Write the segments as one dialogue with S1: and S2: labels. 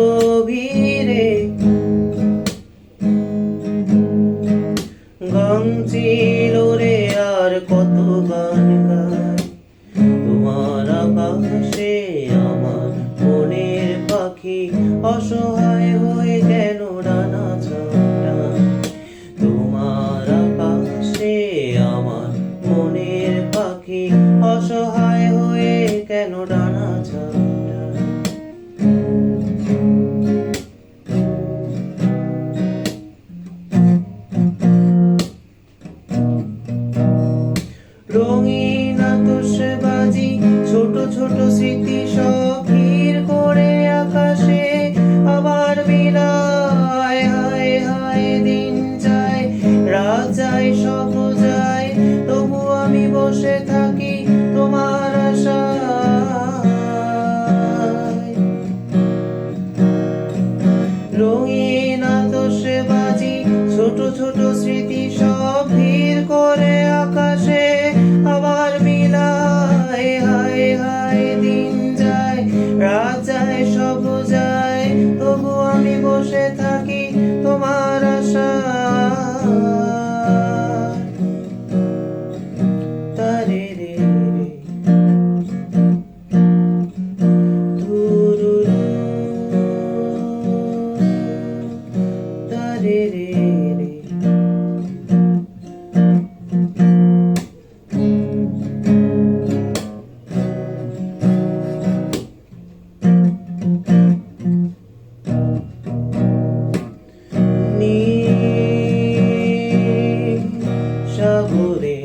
S1: গভীরে গান ছিল রে আর কত গান গায় তোমার আকাশে আমার মনের পাখি অসহায় হয়ে কেন ডানা ঝাপটায় তোমার আকাশে আমার মনের পাখি অসহায় হয়ে কেন ডানা ঝাপটায় রঙিন আতশবাজি ছোট ছোট স্মৃতি সব ভিড় করে আকাশে আবার মিলায় হায় হায় দিন যায় রাত যায় সব যায় তবু আমি বসে থাকি তোমার আশায় রঙিন আতশবাজি ছোট ছোট স্মৃতি সব ভিড় করে আকাশে আবার মিলায় হায় হায় দিন যায় রাত যায় সব যায় তবু আমি বসে থাকি তোমার আশায় তারে রে ধুরুরু তারে রে সাগরে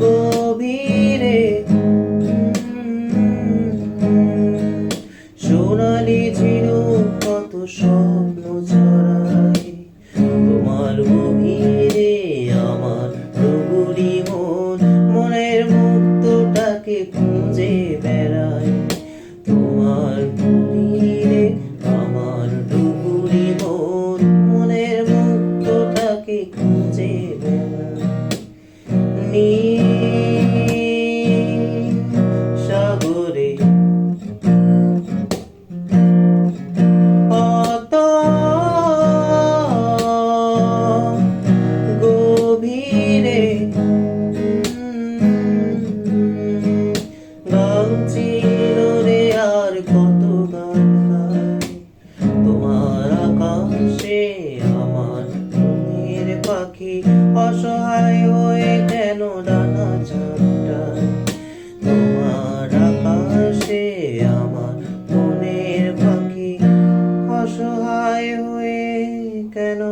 S1: গভীরে সোনালি ঝিনুক কত স্বপ্ন ছড়ায় তোমার গভীরে আমার ডুবুরি মন মনের মুক্তটাকে খুঁজে বেড়ায় তোমার গভীরে আমার ডুবুরি মন মনের মুক্তটাকে খুঁজে বেড়ায় সাগরে গভীরে গান ছিল রে আর কত গান গায় তোমার আকাশে আমার মনের পাখি অসহায় হয়ে কেন ডানা ঝাপটায় তোমার আকাশে আমার মনের পাখি অসহায় হয়ে কেন